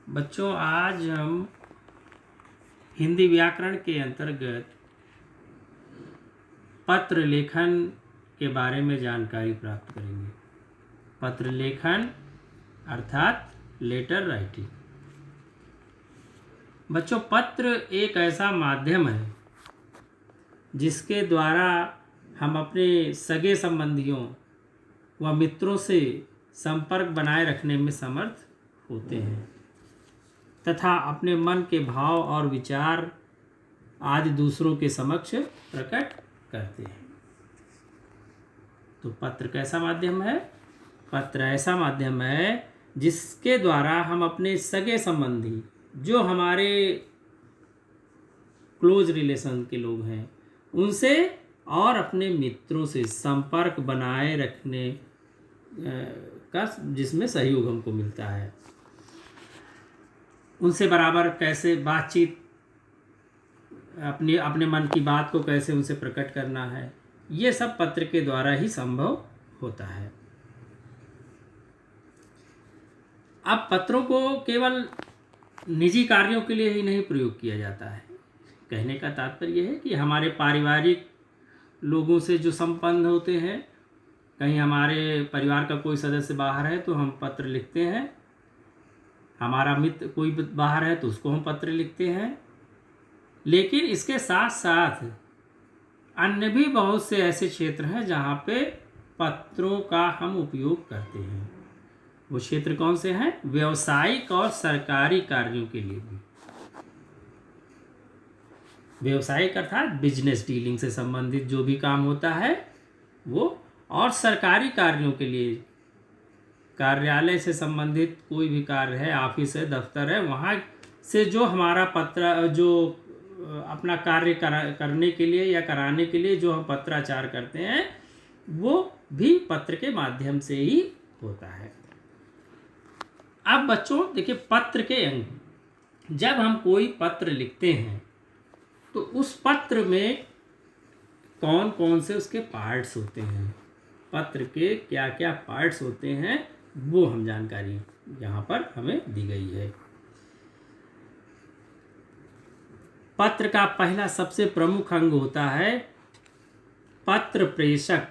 बच्चों, आज हम हिंदी व्याकरण के अंतर्गत पत्र लेखन के बारे में जानकारी प्राप्त करेंगे। पत्र लेखन अर्थात लेटर राइटिंग। बच्चों, पत्र एक ऐसा माध्यम है जिसके द्वारा हम अपने सगे संबंधियों व मित्रों से संपर्क बनाए रखने में समर्थ होते हैं तथा अपने मन के भाव और विचार आदि दूसरों के समक्ष प्रकट करते हैं। तो पत्र कैसा माध्यम है? पत्र ऐसा माध्यम है जिसके द्वारा हम अपने सगे संबंधी, जो हमारे क्लोज रिलेशन के लोग हैं, उनसे और अपने मित्रों से संपर्क बनाए रखने का जिसमें सहयोग हमको मिलता है। उनसे बराबर कैसे बातचीत, अपने मन की बात को कैसे उनसे प्रकट करना है, ये सब पत्र के द्वारा ही संभव होता है। अब पत्रों को केवल निजी कार्यों के लिए ही नहीं प्रयोग किया जाता है। कहने का तात्पर्य यह है कि हमारे पारिवारिक लोगों से जो संबंध होते हैं, कहीं हमारे परिवार का कोई सदस्य बाहर है तो हम पत्र लिखते हैं, हमारा मित्र कोई बाहर है तो उसको हम पत्र लिखते हैं। लेकिन इसके साथ साथ अन्य भी बहुत से ऐसे क्षेत्र हैं जहाँ पे पत्रों का हम उपयोग करते हैं। वो क्षेत्र कौन से हैं? व्यावसायिक और सरकारी कार्यों के लिए भी। व्यावसायिक अर्थात बिजनेस डीलिंग से संबंधित जो भी काम होता है वो, और सरकारी कार्यों के लिए कार्यालय से संबंधित कोई भी कार्य है, ऑफिस है, दफ्तर है, वहाँ से जो हमारा पत्र, जो अपना कार्य करने के लिए या कराने के लिए जो हम पत्राचार करते हैं, वो भी पत्र के माध्यम से ही होता है। अब बच्चों देखिए, पत्र के अंग, जब हम कोई पत्र लिखते हैं तो उस पत्र में कौन कौन से उसके पार्ट्स होते हैं, पत्र के क्या क्या पार्ट्स होते हैं, वो हम जानकारी यहाँ पर हमें दी गई है। पत्र का पहला सबसे प्रमुख अंग होता है पत्र प्रेषक।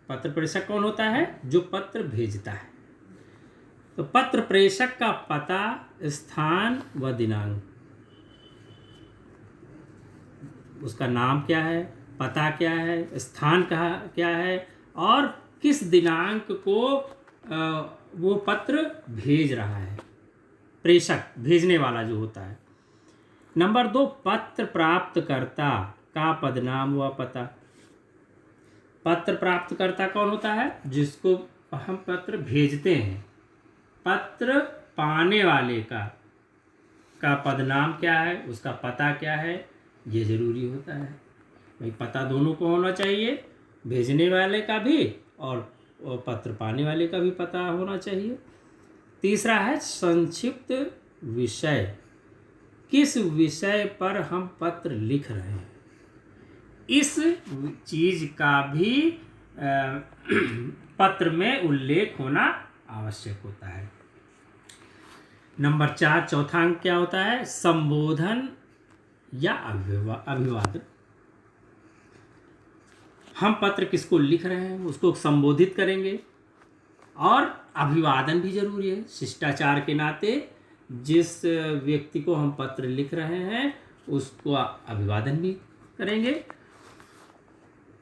पत्र प्रेषक कौन होता है? जो पत्र भेजता है। तो पत्र प्रेषक का पता, स्थान व दिनांक, उसका नाम क्या है, पता क्या है, स्थान कहाँ क्या है, और किस दिनांक को वो पत्र भेज रहा है, प्रेषक, भेजने वाला जो होता है। नंबर 2, पत्र प्राप्तकर्ता का पदनाम व पता। पत्र प्राप्तकर्ता कौन होता है? जिसको हम पत्र भेजते हैं। पत्र पाने वाले का पदनाम क्या है, उसका पता क्या है, ये जरूरी होता है। भाई पता दोनों को होना चाहिए, भेजने वाले का भी और पत्र पाने वाले का भी पता होना चाहिए। तीसरा है संक्षिप्त विषय, किस विषय पर हम पत्र लिख रहे हैं, इस चीज का भी पत्र में उल्लेख होना आवश्यक होता है। नंबर 4, चौथा अंक क्या होता है? संबोधन या अभिवादन। हम पत्र किसको लिख रहे हैं उसको संबोधित करेंगे, और अभिवादन भी जरूरी है। शिष्टाचार के नाते जिस व्यक्ति को हम पत्र लिख रहे हैं उसको अभिवादन भी करेंगे।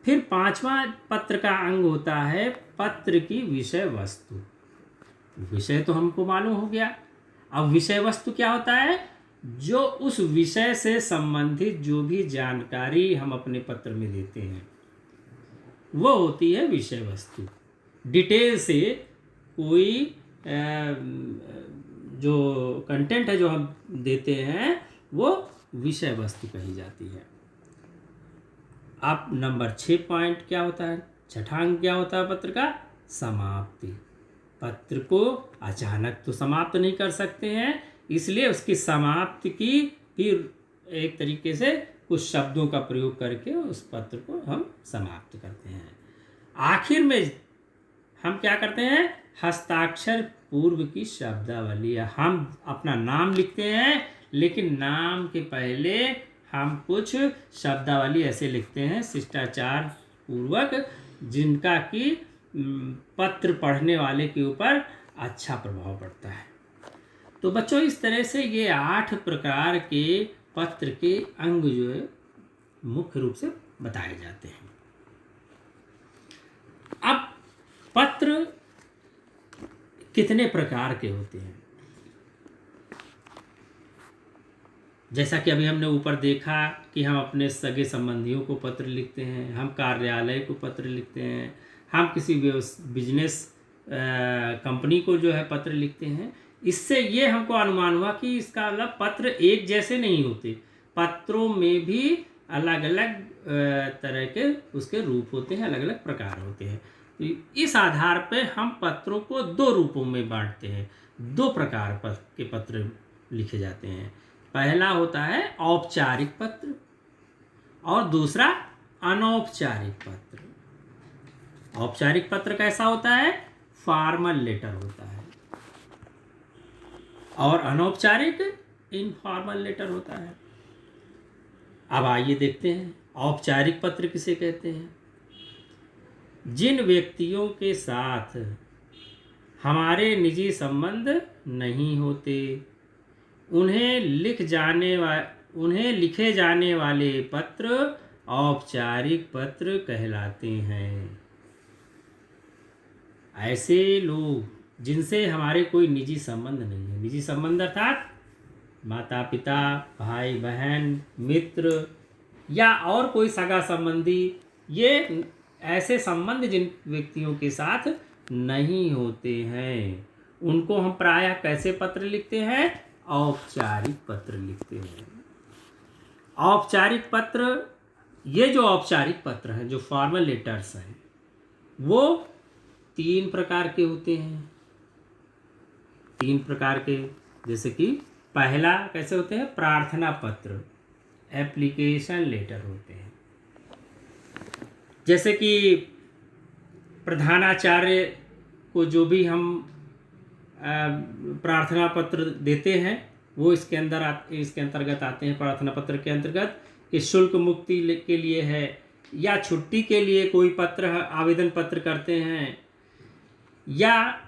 फिर 5वां पत्र का अंग होता है पत्र की विषय वस्तु। विषय तो हमको मालूम हो गया, अब विषय वस्तु क्या होता है? जो उस विषय से संबंधित जो भी जानकारी हम अपने पत्र में देते हैं वो होती है विषय वस्तु। डिटेल से कोई जो कंटेंट है जो हम देते हैं वो विषय वस्तु कही जाती है। अब नंबर 6 पॉइंट क्या होता है? छठा अंक क्या होता है पत्र का? समाप्ति। पत्र को अचानक तो समाप्त नहीं कर सकते हैं, इसलिए उसकी समाप्ति की फिर एक तरीके से कुछ शब्दों का प्रयोग करके उस पत्र को हम समाप्त करते हैं। आखिर में हम क्या करते हैं? हस्ताक्षर पूर्व की शब्दावली है। हम अपना नाम लिखते हैं, लेकिन नाम के पहले हम कुछ शब्दावली ऐसे लिखते हैं शिष्टाचार पूर्वक, जिनका कि पत्र पढ़ने वाले के ऊपर अच्छा प्रभाव पड़ता है। तो बच्चों, इस तरह से ये 8 प्रकार के पत्र के अंग जो है मुख्य रूप से बताए जाते हैं। अब पत्र कितने प्रकार के होते हैं? जैसा कि अभी हमने ऊपर देखा कि हम अपने सगे संबंधियों को पत्र लिखते हैं, हम कार्यालय को पत्र लिखते हैं, हम किसी बिजनेस कंपनी को जो है पत्र लिखते हैं। इससे ये हमको अनुमान हुआ कि इसका मतलब पत्र एक जैसे नहीं होते, पत्रों में भी अलग अलग तरह के उसके रूप होते हैं, अलग अलग प्रकार होते हैं। तो इस आधार पर हम पत्रों को 2 रूपों में बांटते हैं। 2 प्रकार के पत्र लिखे जाते हैं। पहला होता है औपचारिक पत्र और दूसरा अनौपचारिक पत्र। औपचारिक पत्र कैसा होता है? फॉर्मल लेटर होता है, और अनौपचारिक इनफॉर्मल लेटर होता है। अब आइए देखते हैं औपचारिक पत्र किसे कहते हैं। जिन व्यक्तियों के साथ हमारे निजी संबंध नहीं होते, उन्हें लिखे जाने वाले पत्र औपचारिक पत्र कहलाते हैं। ऐसे लोग जिनसे हमारे कोई निजी संबंध नहीं है, निजी संबंध अर्थात माता पिता, भाई बहन, मित्र या और कोई सगा संबंधी, ये ऐसे संबंध जिन व्यक्तियों के साथ नहीं होते हैं, उनको हम प्रायः कैसे पत्र लिखते हैं? औपचारिक पत्र लिखते हैं। औपचारिक पत्र, ये जो औपचारिक पत्र हैं, जो फॉर्मल लेटर्स हैं, वो 3 प्रकार के होते हैं। 3 प्रकार के, जैसे कि पहला कैसे होते हैं? प्रार्थना पत्र, एप्लीकेशन लेटर होते हैं। जैसे कि प्रधानाचार्य को जो भी हम प्रार्थना पत्र देते हैं, वो इसके अंतर्गत आते हैं। प्रार्थना पत्र के अंतर्गत कि शुल्क मुक्ति के लिए है, या छुट्टी के लिए कोई पत्र आवेदन पत्र करते हैं, या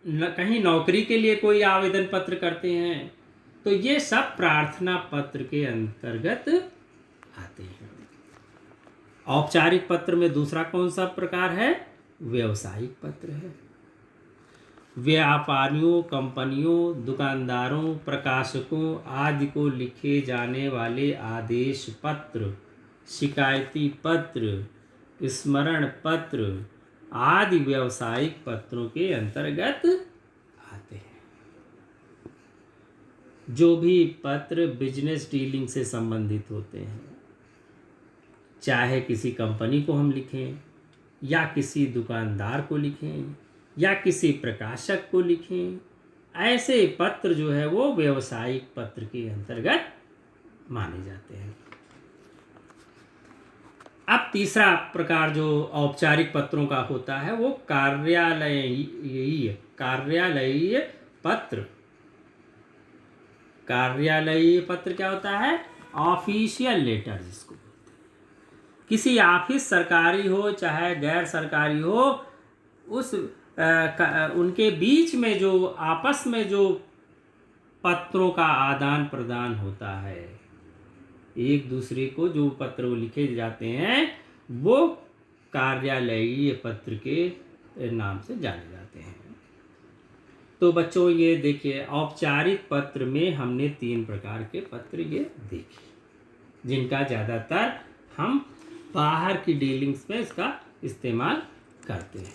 कहीं नौकरी के लिए कोई आवेदन पत्र करते हैं, तो ये सब प्रार्थना पत्र के अंतर्गत आते हैं। औपचारिक पत्र में दूसरा कौन सा प्रकार है? व्यावसायिक पत्र है। व्यापारियों, कंपनियों, दुकानदारों, प्रकाशकों आदि को लिखे जाने वाले आदेश पत्र, शिकायती पत्र, स्मरण पत्र आदि व्यावसायिक पत्रों के अंतर्गत आते हैं। जो भी पत्र बिजनेस डीलिंग से संबंधित होते हैं, चाहे किसी कंपनी को हम लिखें, या किसी दुकानदार को लिखें, या किसी प्रकाशक को लिखें, ऐसे पत्र जो है वो व्यावसायिक पत्र के अंतर्गत माने जाते हैं। अब तीसरा प्रकार जो औपचारिक पत्रों का होता है, वो कार्यालयीय पत्र। कार्यालयीय पत्र क्या होता है? ऑफिशियल लेटर जिसको बोलते हैं। किसी ऑफिस, सरकारी हो चाहे गैर सरकारी हो, उनके बीच में जो आपस में जो पत्रों का आदान प्रदान होता है, एक दूसरे को जो पत्र लिखे जाते हैं, वो कार्यालयीय पत्र के नाम से जाने जाते हैं। तो बच्चों, ये देखिए, औपचारिक पत्र में हमने 3 प्रकार के पत्र ये देखे, जिनका ज़्यादातर हम बाहर की डीलिंग्स में इसका इस्तेमाल करते हैं।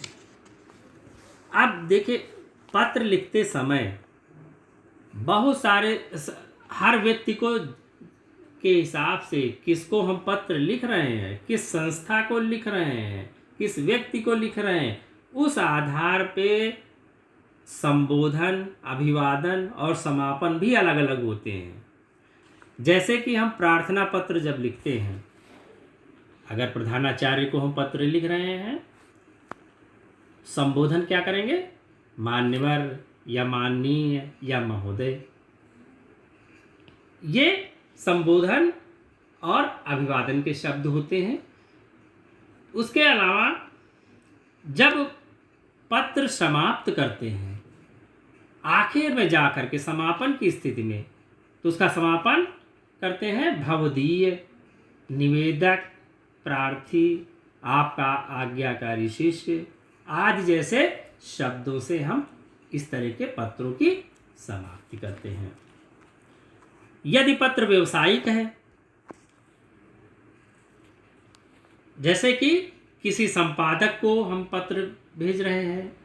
अब देखिए, पत्र लिखते समय बहुत सारे, हर व्यक्ति को के हिसाब से किसको हम पत्र लिख रहे हैं, किस संस्था को लिख रहे हैं, किस व्यक्ति को लिख रहे हैं, उस आधार पे संबोधन, अभिवादन और समापन भी अलग अलग होते हैं। जैसे कि हम प्रार्थना पत्र जब लिखते हैं, अगर प्रधानाचार्य को हम पत्र लिख रहे हैं, संबोधन क्या करेंगे? मान्यवर या माननीय या महोदय। ये संबोधन और अभिवादन के शब्द होते हैं। उसके अलावा जब पत्र समाप्त करते हैं, आखिर में जाकर के समापन की स्थिति में, तो उसका समापन करते हैं भवदीय, निवेदक, प्रार्थी, आपका आज्ञाकारी शिष्य आदि जैसे शब्दों से हम इस तरह के पत्रों की समाप्ति करते हैं। यदि पत्र व्यवसायिक है, जैसे कि किसी संपादक को हम पत्र भेज रहे हैं,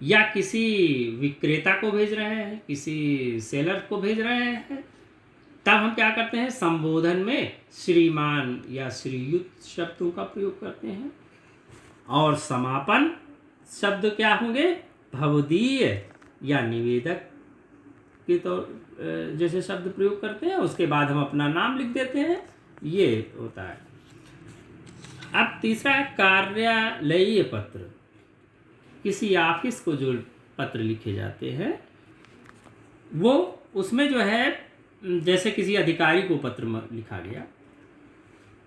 या किसी विक्रेता को भेज रहे हैं, किसी सेलर को भेज रहे हैं, तब हम क्या करते हैं, संबोधन में श्रीमान या श्रीयुत शब्दों का प्रयोग करते हैं। और समापन शब्द क्या होंगे, भवदीय या निवेदक के तो जैसे शब्द प्रयोग करते हैं। उसके बाद हम अपना नाम लिख देते हैं, ये होता है। अब तीसरा है कार्यालयीय पत्र। किसी ऑफिस को जो पत्र लिखे जाते हैं, वो उसमें जो है, जैसे किसी अधिकारी को पत्र लिखा गया,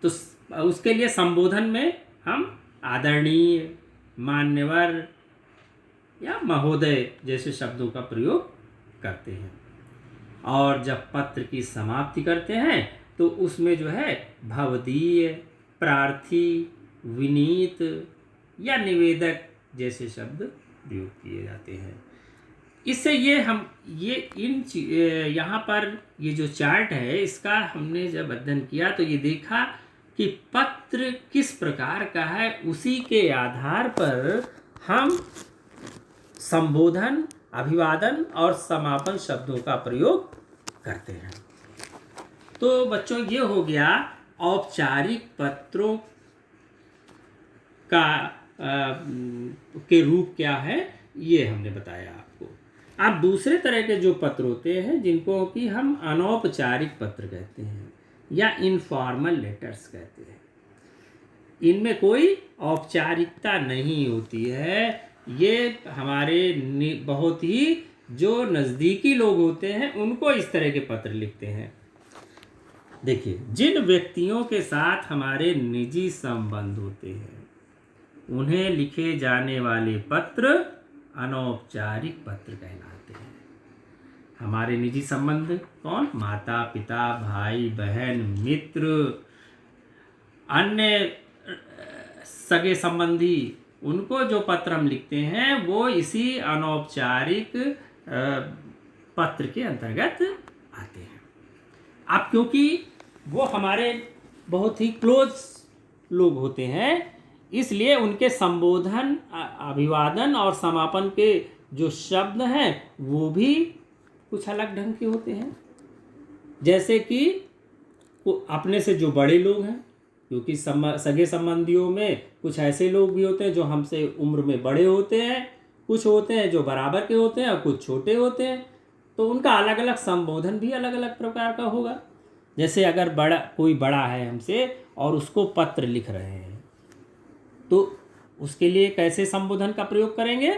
तो उसके लिए संबोधन में हम आदरणीय, मान्यवर या महोदय जैसे शब्दों का प्रयोग करते हैं। और जब पत्र की समाप्ति करते हैं, तो उसमें जो है भवदीय, प्रार्थी, विनीत या निवेदक जैसे शब्द प्रयोग किए जाते हैं। इससे यहाँ पर ये जो चार्ट है, इसका हमने जब अध्ययन किया तो ये देखा कि पत्र किस प्रकार का है, उसी के आधार पर हम संबोधन, अभिवादन और समापन शब्दों का प्रयोग करते हैं। तो बच्चों, ये हो गया औपचारिक पत्रों का के रूप क्या है, ये हमने बताया आपको। अब दूसरे तरह के जो पत्र होते हैं, जिनको कि हम अनौपचारिक पत्र कहते हैं या इनफॉर्मल लेटर्स कहते हैं, इनमें कोई औपचारिकता नहीं होती है। ये हमारे बहुत ही जो नज़दीकी लोग होते हैं, उनको इस तरह के पत्र लिखते हैं। देखिए, जिन व्यक्तियों के साथ हमारे निजी संबंध होते हैं, उन्हें लिखे जाने वाले पत्र अनौपचारिक पत्र कहलाते हैं। हमारे निजी संबंध कौन, माता पिता, भाई बहन, मित्र, अन्य सगे संबंधी, उनको जो पत्र हम लिखते हैं, वो इसी अनौपचारिक पत्र के अंतर्गत आते हैं। अब क्योंकि वो हमारे बहुत ही क्लोज लोग होते हैं, इसलिए उनके संबोधन, अभिवादन और समापन के जो शब्द हैं, वो भी कुछ अलग ढंग के होते हैं। जैसे कि अपने से जो बड़े लोग हैं, क्योंकि सगे संबंधियों में कुछ ऐसे लोग भी होते हैं जो हमसे उम्र में बड़े होते हैं, कुछ होते हैं जो बराबर के होते हैं और कुछ छोटे होते हैं, तो उनका अलग अलग संबोधन भी अलग अलग प्रकार का होगा। जैसे अगर कोई बड़ा है हमसे और उसको पत्र लिख रहे हैं, तो उसके लिए कैसे संबोधन का प्रयोग करेंगे,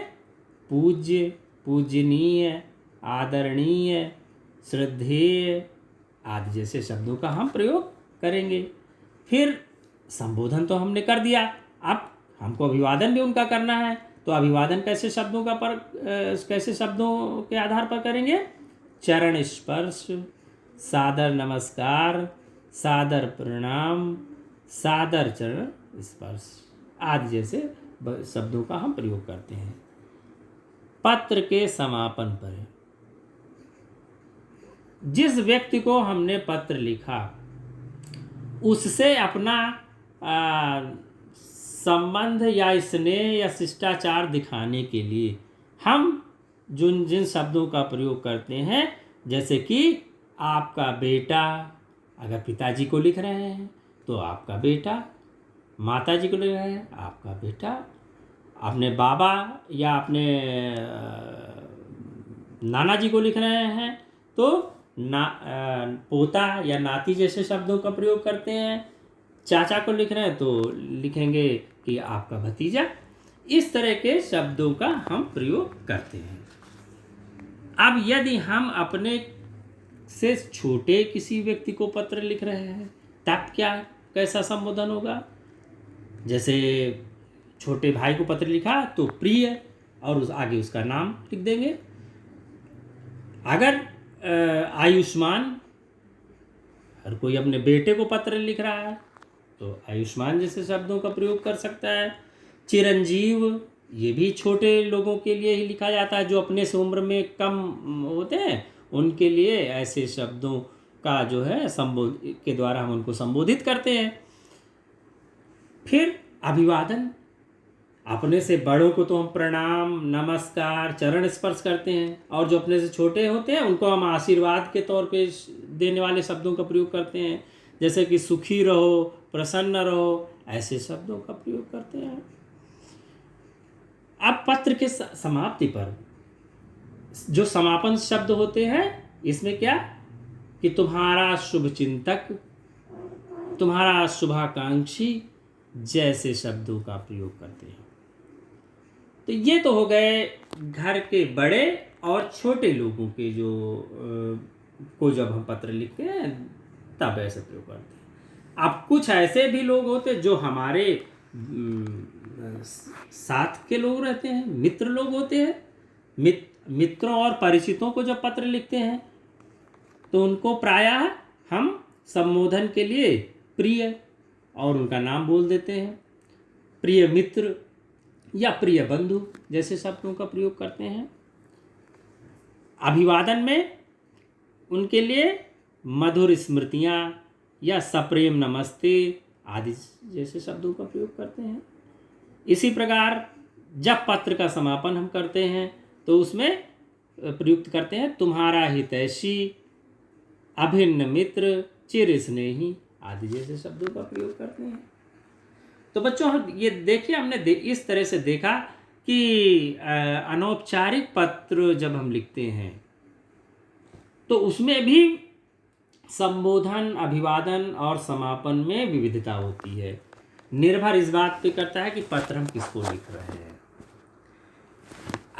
पूज्य, पूजनीय, आदरणीय, श्रद्धेय आदि जैसे शब्दों का हम प्रयोग करेंगे। फिर संबोधन तो हमने कर दिया, अब हमको अभिवादन भी उनका करना है, तो अभिवादन कैसे शब्दों के आधार पर करेंगे, चरण स्पर्श, सादर नमस्कार, सादर प्रणाम, सादर चरण स्पर्श आदि जैसे शब्दों का हम प्रयोग करते हैं। पत्र के समापन पर जिस व्यक्ति को हमने पत्र लिखा, उससे अपना संबंध या स्नेह या शिष्टाचार दिखाने के लिए हम जिन शब्दों का प्रयोग करते हैं, जैसे कि आपका बेटा, अगर पिताजी को लिख रहे हैं तो आपका बेटा, माताजी को लिख रहे हैं आपका बेटा, अपने बाबा या अपने नाना जी को लिख रहे हैं तो पोता या नाती जैसे शब्दों का प्रयोग करते हैं। चाचा को लिख रहे हैं तो लिखेंगे कि आपका भतीजा। इस तरह के शब्दों का हम प्रयोग करते हैं। अब यदि हम अपने से छोटे किसी व्यक्ति को पत्र लिख रहे हैं तब क्या कैसा संबोधन होगा? जैसे छोटे भाई को पत्र लिखा तो प्रिय और उस आगे उसका नाम लिख देंगे। अगर आयुष्मान, हर कोई अपने बेटे को पत्र लिख रहा है तो आयुष्मान जैसे शब्दों का प्रयोग कर सकता है। चिरंजीव, ये भी छोटे लोगों के लिए ही लिखा जाता है, जो अपने से उम्र में कम होते हैं उनके लिए ऐसे शब्दों का जो है संबोध के द्वारा हम उनको संबोधित करते हैं। फिर अभिवादन, अपने से बड़ों को तो हम प्रणाम, नमस्कार, चरण स्पर्श करते हैं, और जो अपने से छोटे होते हैं उनको हम आशीर्वाद के तौर पे देने वाले शब्दों का प्रयोग करते हैं, जैसे कि सुखी रहो, प्रसन्न रहो, ऐसे शब्दों का प्रयोग करते हैं। अब पत्र के समाप्ति पर जो समापन शब्द होते हैं, इसमें क्या कि तुम्हारा शुभ चिंतक, तुम्हारा शुभाकांक्षी जैसे शब्दों का प्रयोग करते हैं। तो ये तो हो गए घर के बड़े और छोटे लोगों के जो को जब हम पत्र लिखते हैं तब ऐसे प्रयोग करते हैं। अब कुछ ऐसे भी लोग होते हैं जो हमारे साथ के लोग रहते हैं, मित्र लोग होते हैं। मित्रों और परिचितों को जब पत्र लिखते हैं तो उनको प्रायः हम संबोधन के लिए प्रिय और उनका नाम बोल देते हैं। प्रिय मित्र या प्रिय बंधु जैसे शब्दों का प्रयोग करते हैं। अभिवादन में उनके लिए मधुर स्मृतियाँ या सप्रेम नमस्ते आदि जैसे शब्दों का प्रयोग करते हैं। इसी प्रकार जब पत्र का समापन हम करते हैं तो उसमें प्रयुक्त करते हैं तुम्हारा हितैषी, अभिन्न मित्र, चिर स्नेही आदि जैसे शब्दों का प्रयोग करते हैं। तो बच्चों ये देखिए, हमने इस तरह से देखा कि अनौपचारिक पत्र जब हम लिखते हैं तो उसमें भी संबोधन, अभिवादन और समापन में विविधता होती है। निर्भर इस बात पे करता है कि पत्र हम किसको लिख रहे हैं।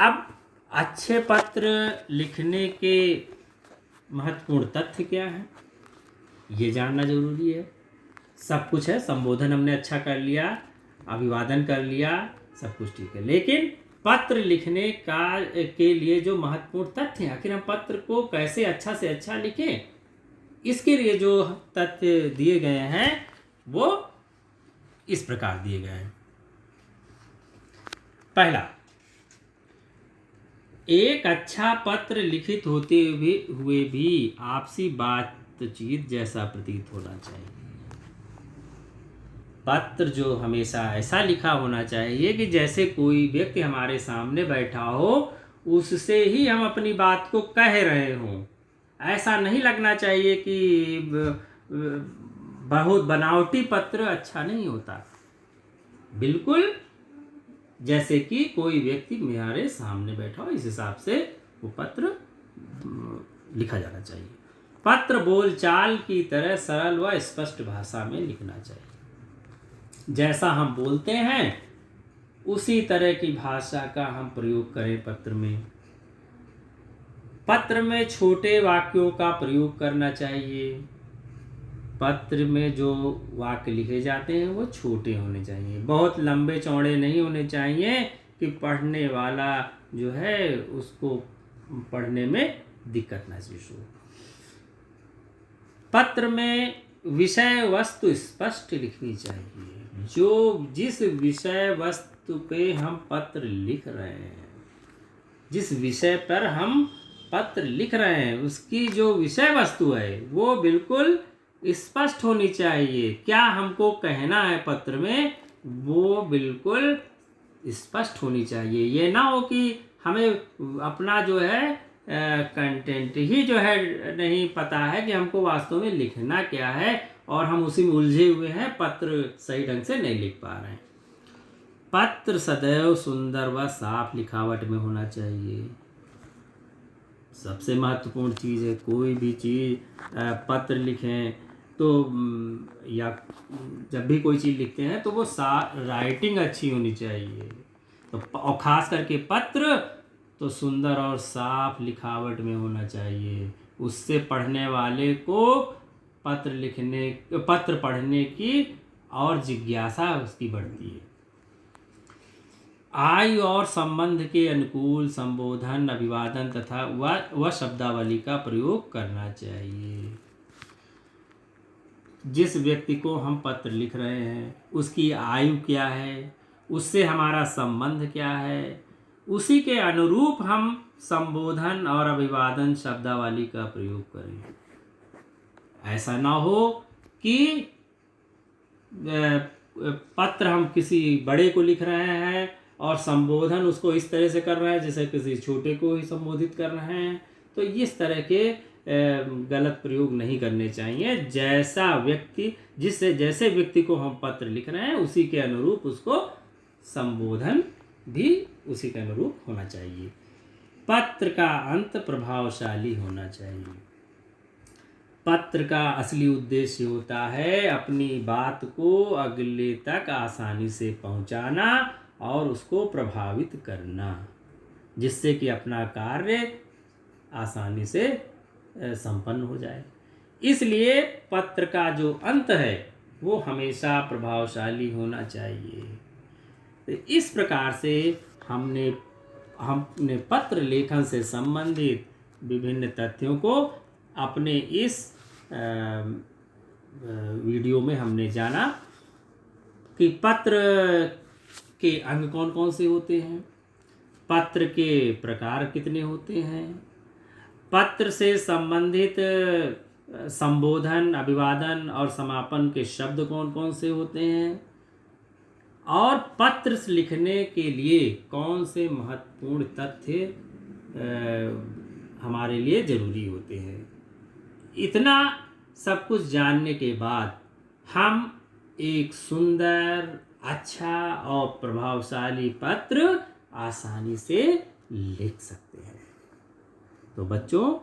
अब अच्छे पत्र लिखने के महत्वपूर्ण तथ्य क्या है, ये जानना जरूरी है। सब कुछ है, संबोधन हमने अच्छा कर लिया, अभिवादन कर लिया, सब कुछ ठीक है, लेकिन पत्र लिखने के लिए जो महत्वपूर्ण तथ्य हैं, आखिर हम पत्र को कैसे अच्छा से अच्छा लिखें, इसके लिए जो तथ्य दिए गए हैं वो इस प्रकार दिए गए हैं। पहला, एक अच्छा पत्र लिखित होते हुए भी आपसी बातचीत जैसा प्रतीत होना चाहिए। पत्र जो हमेशा ऐसा लिखा होना चाहिए कि जैसे कोई व्यक्ति हमारे सामने बैठा हो उससे ही हम अपनी बात को कह रहे हों। ऐसा नहीं लगना चाहिए कि बहुत बनावटी पत्र अच्छा नहीं होता। बिल्कुल जैसे कि कोई व्यक्ति मेरे सामने बैठा हो, इस हिसाब से वो पत्र लिखा जाना चाहिए। पत्र बोलचाल की तरह सरल व स्पष्ट भाषा में लिखना चाहिए। जैसा हम बोलते हैं उसी तरह की भाषा का हम प्रयोग करें पत्र में। पत्र में छोटे वाक्यों का प्रयोग करना चाहिए। पत्र में जो वाक्य लिखे जाते हैं वो छोटे होने चाहिए, बहुत लंबे चौड़े नहीं होने चाहिए कि पढ़ने वाला जो है उसको पढ़ने में दिक्कत महसूस हो। पत्र में विषय वस्तु स्पष्ट लिखनी चाहिए। जो जिस विषय वस्तु पे हम पत्र लिख रहे हैं, जिस विषय पर हम पत्र लिख रहे हैं, उसकी जो विषय वस्तु है वो बिल्कुल स्पष्ट होनी चाहिए। क्या हमको कहना है पत्र में वो बिल्कुल स्पष्ट होनी चाहिए। ये ना हो कि हमें अपना जो है कंटेंट ही जो है नहीं पता है कि हमको वास्तव में लिखना क्या है और हम उसी में उलझे हुए हैं, पत्र सही ढंग से नहीं लिख पा रहे हैं। पत्र सदैव सुंदर व साफ लिखावट में होना चाहिए। सबसे महत्वपूर्ण चीज़ है, कोई भी चीज़ पत्र लिखें तो या जब भी कोई चीज़ लिखते हैं तो वो राइटिंग अच्छी होनी चाहिए। तो और ख़ास करके पत्र तो सुंदर और साफ लिखावट में होना चाहिए। उससे पढ़ने वाले को पत्र पढ़ने की और जिज्ञासा उसकी बढ़ती है। आयु और संबंध के अनुकूल संबोधन, अभिवादन तथा वह शब्दावली का प्रयोग करना चाहिए। जिस व्यक्ति को हम पत्र लिख रहे हैं उसकी आयु क्या है, उससे हमारा संबंध क्या है, उसी के अनुरूप हम संबोधन और अभिवादन शब्दावली का प्रयोग करें। ऐसा ना हो कि पत्र हम किसी बड़े को लिख रहे हैं और संबोधन उसको इस तरह से कर रहे हैं जैसे किसी छोटे को ही संबोधित कर रहे हैं। तो इस तरह के गलत प्रयोग नहीं करने चाहिए। जैसे व्यक्ति को हम पत्र लिख रहे हैं उसी के अनुरूप उसको संबोधन भी उसी के अनुरूप होना चाहिए। पत्र का अंत प्रभावशाली होना चाहिए। पत्र का असली उद्देश्य होता है अपनी बात को अगले तक आसानी से पहुंचाना और उसको प्रभावित करना, जिससे कि अपना कार्य आसानी से संपन्न हो जाए। इसलिए पत्र का जो अंत है वो हमेशा प्रभावशाली होना चाहिए। तो इस प्रकार से हमने पत्र लेखन से संबंधित विभिन्न तथ्यों को अपने इस वीडियो में हमने जाना कि पत्र के अंग कौन कौन से होते हैं, पत्र के प्रकार कितने होते हैं, पत्र से संबंधित संबोधन, अभिवादन और समापन के शब्द कौन कौन से होते हैं, और पत्र लिखने के लिए कौन से महत्वपूर्ण तथ्य हमारे लिए ज़रूरी होते हैं। इतना सब कुछ जानने के बाद हम एक सुंदर, अच्छा और प्रभावशाली पत्र आसानी से लिख सकते हैं। तो बच्चों,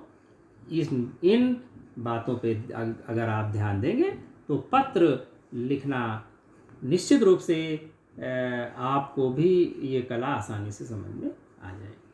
इन बातों पे अगर आप ध्यान देंगे तो पत्र लिखना निश्चित रूप से आपको भी ये कला आसानी से समझ में आ जाएगी।